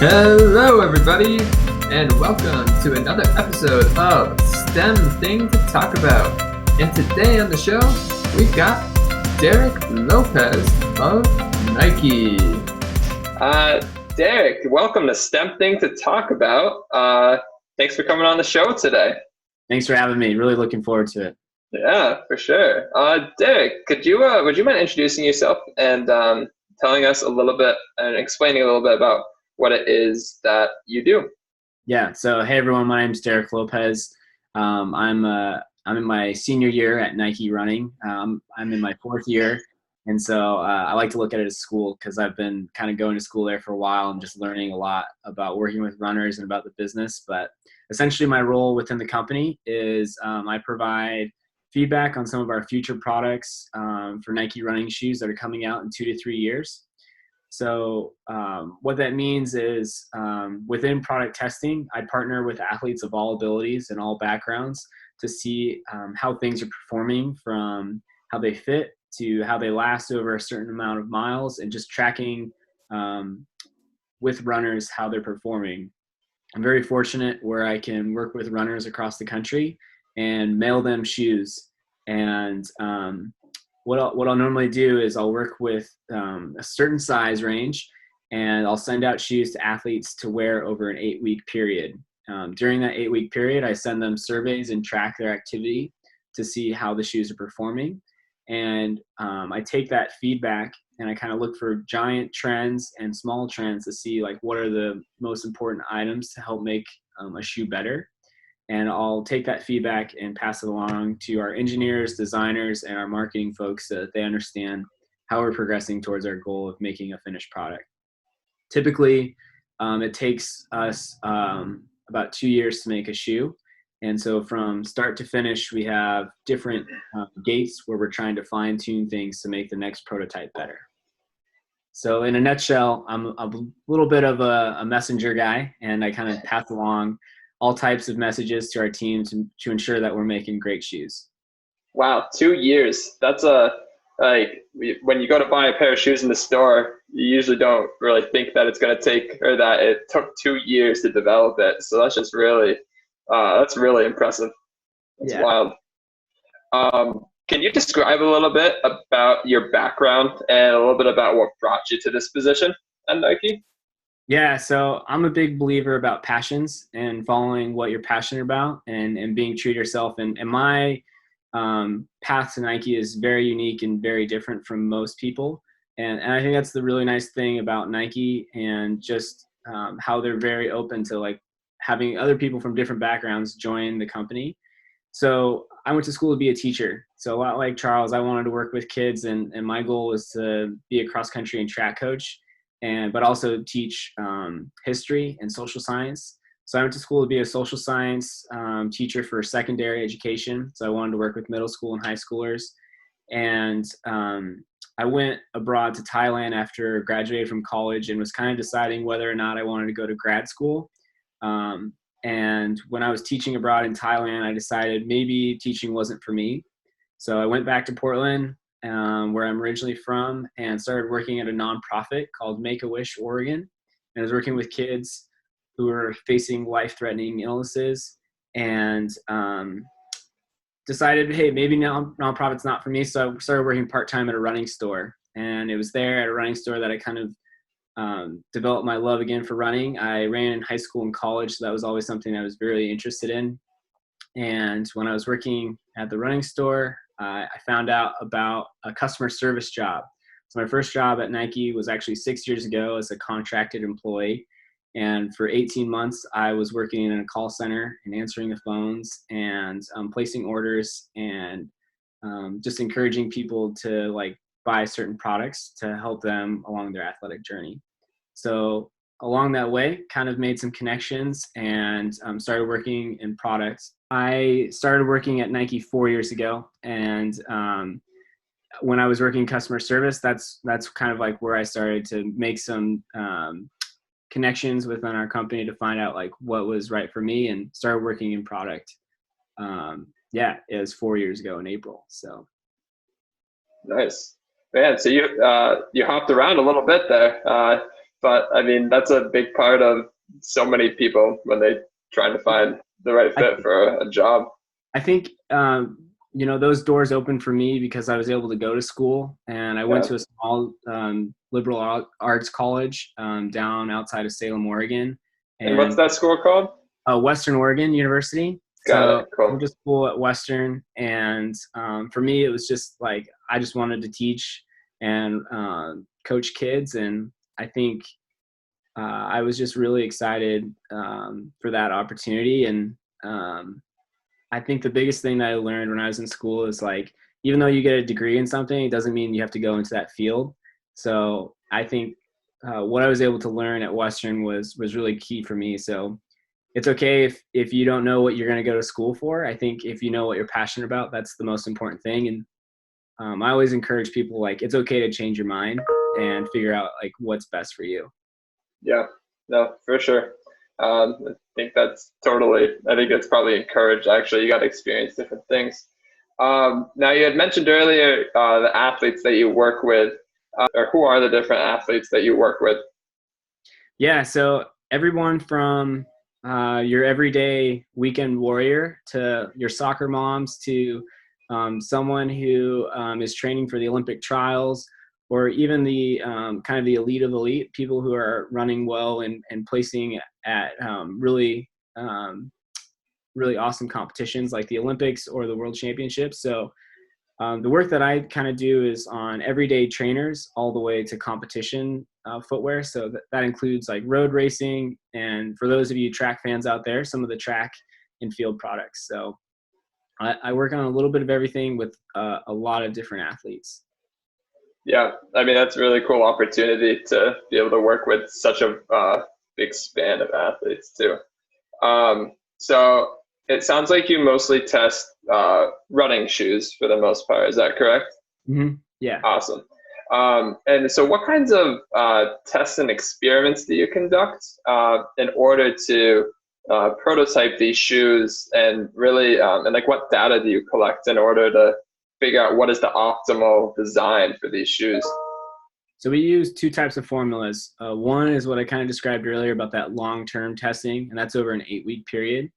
Hello, everybody, and welcome to another episode of STEM Thing to Talk About. And today on the show, we've got Derek Lopez of Nike. Derek, welcome to STEM Thing to Talk About. Thanks for coming on the show today. Thanks for having me. Really looking forward to it. Yeah, for sure. Derek, would you mind introducing yourself and telling us a little bit and explaining a little bit about what it is that you do? Yeah. So, hey everyone, my name's Derek Lopez. I'm in my senior year at Nike running. I'm in my fourth year, and so I like to look at it as school because I've been kind of going to school there for a while and just learning a lot about working with runners and about the business. But essentially, my role within the company is I provide feedback on some of our future products for Nike running shoes that are coming out in 2 to 3 years. So what that means is within product testing, I partner with athletes of all abilities and all backgrounds to see how things are performing, from how they fit to how they last over a certain amount of miles, and just tracking with runners how they're performing. I'm very fortunate where I can work with runners across the country and mail them shoes. And what I'll normally do is I'll work with a certain size range, and I'll send out shoes to athletes to wear over an 8-week period. During that 8-week period, I send them surveys and track their activity to see how the shoes are performing. And I take that feedback and I kind of look for giant trends and small trends to see like what are the most important items to help make a shoe better. And I'll take that feedback and pass it along to our engineers, designers, and our marketing folks so that they understand how we're progressing towards our goal of making a finished product. Typically, it takes us about 2 years to make a shoe. And so from start to finish, we have different gates where we're trying to fine tune things to make the next prototype better. So in a nutshell, I'm a little bit of a messenger guy, and I kind of pass along all types of messages to our team to ensure that we're making great shoes. Wow, 2 years. That's when you go to buy a pair of shoes in the store, you usually don't really think that it's going to take, or that it took 2 years to develop it. So that's just really, that's really impressive. That's wild. Can you describe a little bit about your background and a little bit about what brought you to this position at Nike? Yeah, so I'm a big believer about passions and following what you're passionate about and being true to yourself. And my path to Nike is very unique and very different from most people. And I think that's the really nice thing about Nike, and just how they're very open to like having other people from different backgrounds join the company. So I went to school to be a teacher. So a lot like Charles, I wanted to work with kids, and my goal was to be a cross country and track coach, but also teach history and social science. So I went to school to be a social science teacher for secondary education. So I wanted to work with middle school and high schoolers. And I went abroad to Thailand after graduating from college, and was kind of deciding whether or not I wanted to go to grad school. And when I was teaching abroad in Thailand, I decided maybe teaching wasn't for me. So I went back to Portland, where I'm originally from, and started working at a nonprofit called Make-A-Wish Oregon. And I was working with kids who were facing life-threatening illnesses, and decided, hey, maybe nonprofit's not for me. So I started working part-time at a running store. And it was there at a running store that I kind of developed my love again for running. I ran in high school and college, so that was always something I was really interested in. And when I was working at the running store, I found out about a customer service job. So my first job at Nike was actually 6 years ago as a contracted employee. And for 18 months, I was working in a call center and answering the phones and placing orders, and just encouraging people to like buy certain products to help them along their athletic journey. So along that way, kind of made some connections and started working in products. I started working at Nike 4 years ago, and when I was working customer service, that's kind of like where I started to make some connections within our company to find out like what was right for me, and started working in product. It was 4 years ago in April. So nice, man. So you hopped around a little bit there. But I mean, that's a big part of so many people when they trying to find the right fit for a job. I think, those doors opened for me because I was able to go to school, and I went to a small liberal arts college down outside of Salem, Oregon. And what's that school called? Western Oregon University. Got it. Cool. I went to school at Western, and for me, it was just like I just wanted to teach and coach kids, and I think I was just really excited for that opportunity. And I think the biggest thing that I learned when I was in school is like, even though you get a degree in something, it doesn't mean you have to go into that field. So I think what I was able to learn at Western was really key for me. So it's okay if you don't know what you're going to go to school for. I think if you know what you're passionate about, that's the most important thing. And I always encourage people, like, it's okay to change your mind and figure out like what's best for you. Yeah, no, for sure. I think that's probably encouraged. Actually, you got to experience different things. Now, you had mentioned earlier the athletes that you work with, or who are the different athletes that you work with? Yeah, so everyone from your everyday weekend warrior to your soccer moms to someone who is training for the Olympic trials, or even the kind of the elite of elite, people who are running well and placing at really awesome competitions like the Olympics or the World Championships. So the work that I kind of do is on everyday trainers all the way to competition footwear. So that includes like road racing, and for those of you track fans out there, some of the track and field products. So I work on a little bit of everything with a lot of different athletes. Yeah, I mean, that's a really cool opportunity to be able to work with such a big span of athletes too. So it sounds like you mostly test running shoes for the most part. Is that correct? Mm-hmm. Yeah. Awesome. And so what kinds of tests and experiments do you conduct in order to prototype these shoes, and really, and like what data do you collect in order to figure out what is the optimal design for these shoes? So we use two types of formulas. One is what I kind of described earlier about that long-term testing, and that's over an 8-week period.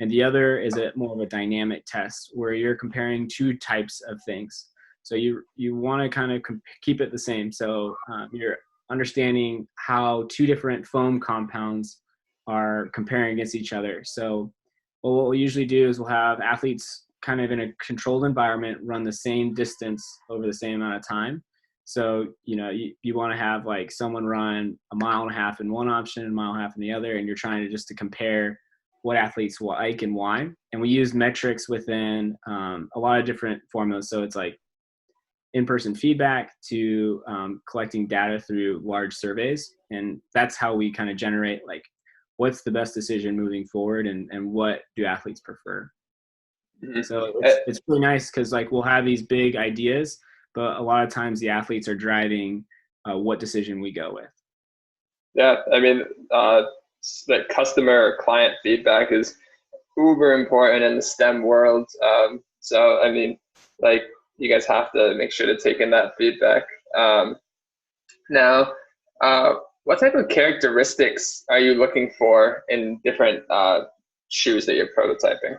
And the other is more of a dynamic test where you're comparing two types of things. So you want to kind of keep it the same. So you're understanding how two different foam compounds are comparing against each other. So what we'll usually do is we'll have athletes kind of in a controlled environment run the same distance over the same amount of time. So, you want to have like someone run 1.5 miles in one option and 1.5 miles in the other, and you're trying to compare what athletes like and why. And we use metrics within a lot of different formulas. So it's like in-person feedback to collecting data through large surveys. And that's how we kind of generate like what's the best decision moving forward, and what do athletes prefer. Mm-hmm. So it's really nice because like we'll have these big ideas, but a lot of times the athletes are driving what decision we go with. Yeah, I mean, the customer or client feedback is uber important in the STEM world. So, I mean, like, you guys have to make sure to take in that feedback. Now, what type of characteristics are you looking for in different shoes that you're prototyping?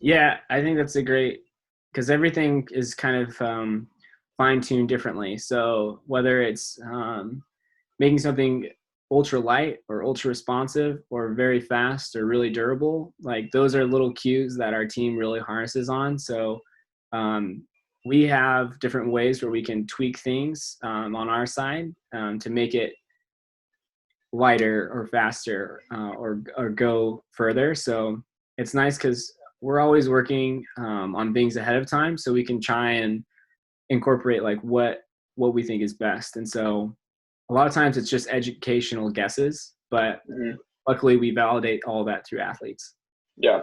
Yeah, I think that's because everything is kind of fine-tuned differently. So whether it's making something ultra light or ultra responsive or very fast or really durable, like those are little cues that our team really harnesses on. So we have different ways where we can tweak things on our side to make it lighter or faster or go further. So it's nice because we're always working on things ahead of time, so we can try and incorporate like what we think is best. And so a lot of times it's just educational guesses, but luckily we validate all that through athletes. Yeah.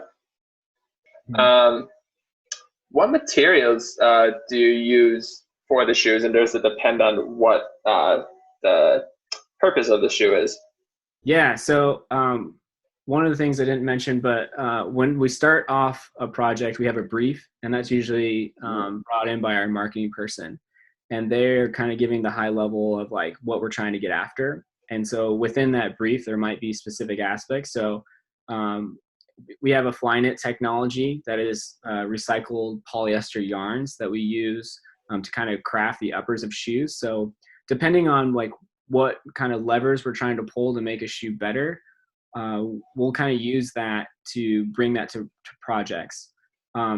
What materials do you use for the shoes, and does it depend on what the purpose of the shoe is? Yeah, so one of the things I didn't mention, but when we start off a project, we have a brief, and that's usually brought in by our marketing person. And they're kind of giving the high level of like what we're trying to get after. And so within that brief, there might be specific aspects. So we have a Flyknit technology that is recycled polyester yarns that we use to kind of craft the uppers of shoes. So depending on like what kind of levers we're trying to pull to make a shoe better, we'll kind of use that to bring that to projects.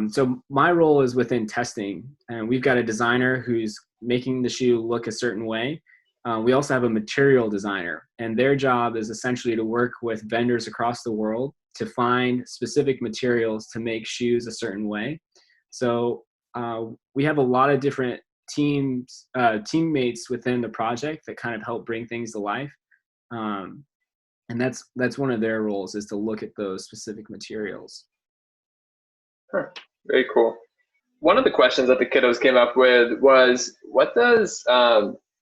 So my role is within testing, and we've got a designer who's making the shoe look a certain way. We also have a material designer, and their job is essentially to work with vendors across the world to find specific materials to make shoes a certain way. So we have a lot of different teammates within the project that kind of help bring things to life. And that's one of their roles, is to look at those specific materials. Huh. Very cool. One of the questions that the kiddos came up with was, what does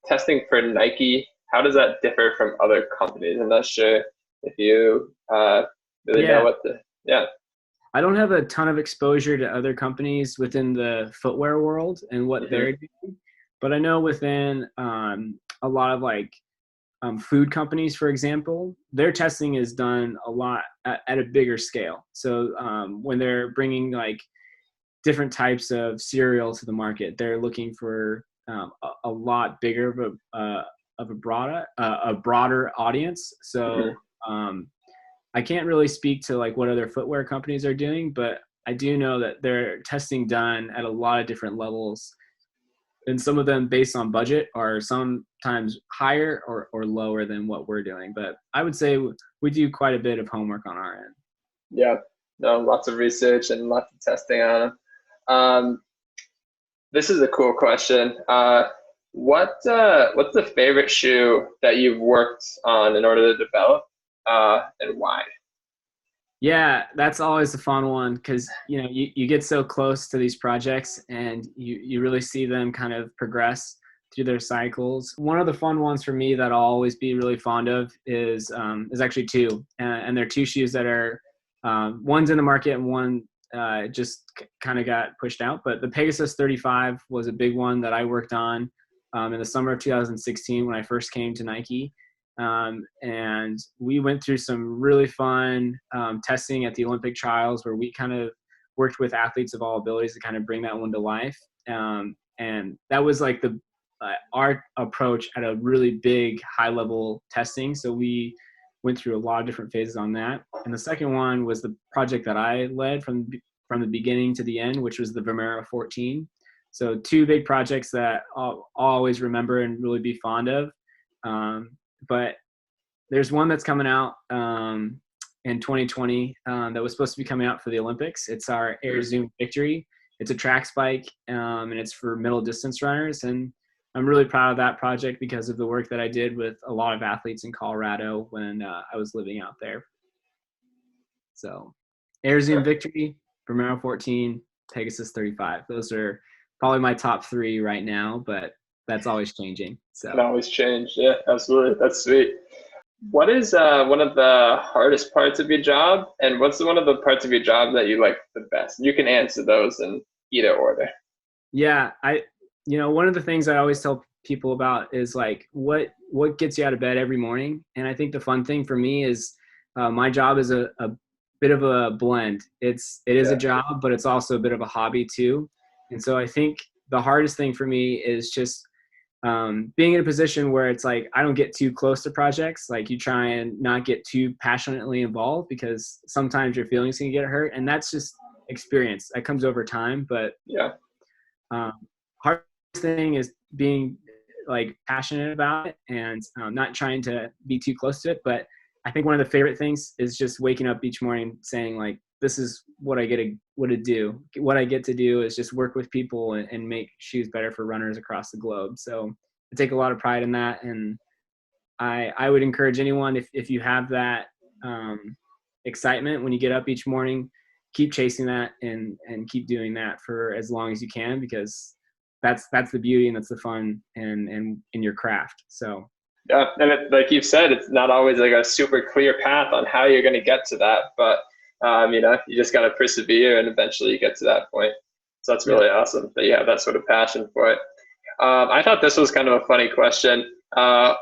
testing for Nike, how does that differ from other companies? I'm not sure if you really know what I don't have a ton of exposure to other companies within the footwear world and what they're doing, but I know within a lot of like food companies, for example, their testing is done a lot at a bigger scale. So when they're bringing like different types of cereal to the market, they're looking for a lot bigger of a broader audience. So I can't really speak to like what other footwear companies are doing, but I do know that they're testing done at a lot of different levels, and some of them based on budget are sometimes higher or lower than what we're doing. But I would say we do quite a bit of homework on our end. Yeah, no, lots of research and lots of testing on them. This is a cool question. What's the favorite shoe that you've worked on in order to develop, and why? Yeah, that's always a fun one, because you get so close to these projects and you really see them kind of progress through their cycles. One of the fun ones for me that I'll always be really fond of is actually two, and they're two shoes that are one's in the market and one just kind of got pushed out. But the Pegasus 35 was a big one that I worked on in the summer of 2016 when I first came to Nike. And we went through some really fun testing at the Olympic trials, where we kind of worked with athletes of all abilities to kind of bring that one to life. And that was like our approach at a really big high level testing. So we went through a lot of different phases on that. And the second one was the project that I led from the beginning to the end, which was the Vomero 14. So two big projects that I'll always remember and really be fond of. But there's one that's coming out in 2020 that was supposed to be coming out for the Olympics. It's our Air Zoom Victory. It's a track spike, and it's for middle distance runners. And I'm really proud of that project because of the work that I did with a lot of athletes in Colorado when I was living out there. So Air Zoom Victory, Vomero 14, Pegasus 35. Those are probably my top three right now, but that's always changing. So It can always change. Yeah, absolutely. That's sweet. What is one of the hardest parts of your job, and what's one of the parts of your job that you like the best? You can answer those in either order. Yeah, one of the things I always tell people about is like what gets you out of bed every morning. And I think the fun thing for me is my job is a bit of a blend. It is a job, but it's also a bit of a hobby too. And so I think the hardest thing for me is just being in a position where it's like I don't get too close to projects. Like you try and not get too passionately involved, because sometimes your feelings can get hurt, and that's just experience that comes over time. But hardest thing is being like passionate about it and not trying to be too close to it. But I think one of the favorite things is just waking up each morning saying like, this is what I get to do. What I get to do is just work with people and make shoes better for runners across the globe. So I take a lot of pride in that. And I would encourage anyone, if you have that excitement when you get up each morning, keep chasing that and keep doing that for as long as you can, because that's the beauty and that's the fun and in your craft. So yeah, and like you've said, it's not always like a super clear path on how you're going to get to that, but you just got to persevere and eventually you get to that point. So that's really awesome that you have that sort of passion for it. I thought this was kind of a funny question.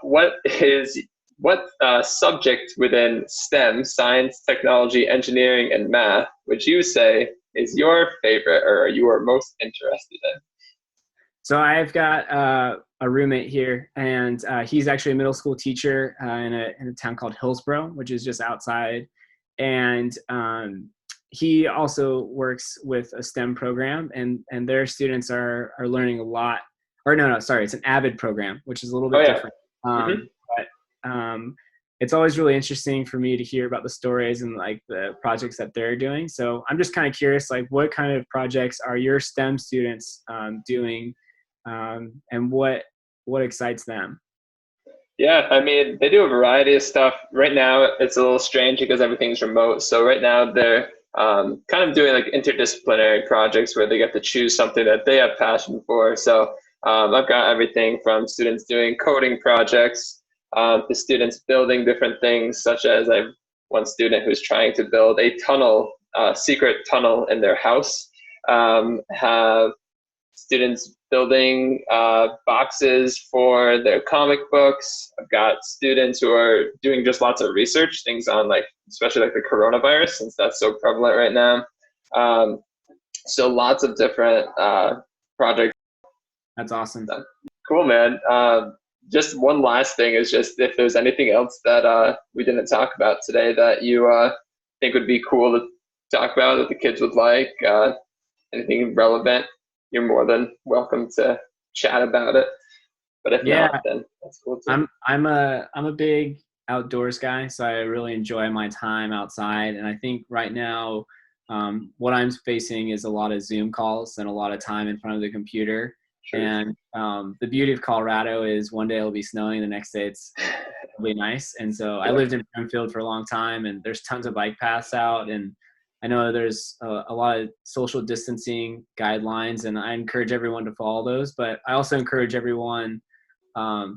What is what subject within STEM, science, technology, engineering, and math, would you say is your favorite or you are most interested in? So I've got a roommate here, and he's actually a middle school teacher in a town called Hillsborough, which is just outside. And he also works with a STEM program, and their students are learning a lot. Or no, sorry, it's an AVID program, which is a little bit different. But it's always really interesting for me to hear about the stories and like the projects that they're doing. So I'm just kind of curious, like what kind of projects are your STEM students doing, and what excites them? Yeah, I mean, they do a variety of stuff. Right now, it's a little strange because everything's remote. So right now, they're kind of doing like interdisciplinary projects where they get to choose something that they have passion for. So I've got everything from students doing coding projects to students building different things, such as I have one student who's trying to build a tunnel, secret tunnel in their house. Have students building boxes for their comic books. I've got students who are doing just lots of research, things on like, especially like the coronavirus, since that's so prevalent right now. So lots of different projects. That's awesome. Cool, man. Just one last thing is just if there's anything else that we didn't talk about today that you think would be cool to talk about that the kids would like, anything relevant, you're more than welcome to chat about it. But if not, then that's cool too. I'm a big outdoors guy, so I really enjoy my time outside. And I think right now, what I'm facing is a lot of Zoom calls and a lot of time in front of the computer. Sure. And the beauty of Colorado is one day it'll be snowing, the next day it'll be nice. And so I lived in Brimfield for a long time, and there's tons of bike paths out, and I know there's a lot of social distancing guidelines, and I encourage everyone to follow those. But I also encourage everyone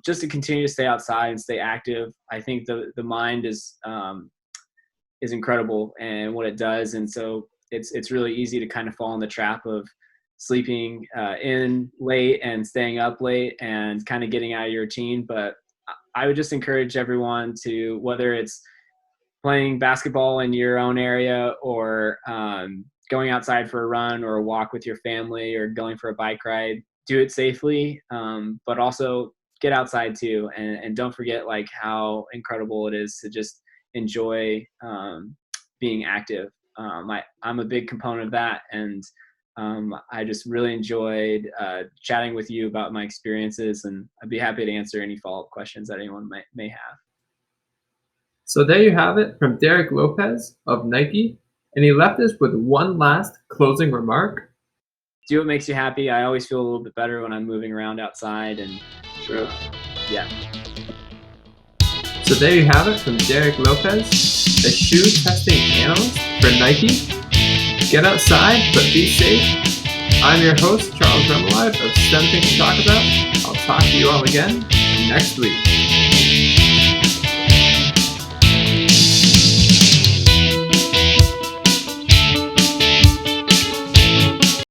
just to continue to stay outside and stay active. I think the mind is incredible and what it does, and so it's really easy to kind of fall in the trap of sleeping in late and staying up late and kind of getting out of your routine. But I would just encourage everyone to, whether it's playing basketball in your own area or going outside for a run or a walk with your family or going for a bike ride, do it safely, but also get outside too. And don't forget like how incredible it is to just enjoy being active. I'm a big component of that. And I just really enjoyed chatting with you about my experiences, and I'd be happy to answer any follow-up questions that anyone may have. So there you have it from Derek Lopez of Nike, and he left us with one last closing remark. Do what makes you happy. I always feel a little bit better when I'm moving around outside, and yeah. So there you have it from Derek Lopez, the shoe testing analyst for Nike. Get outside, but be safe. I'm your host, Charles Remelive of STEM Thing to Talk About. I'll talk to you all again next week.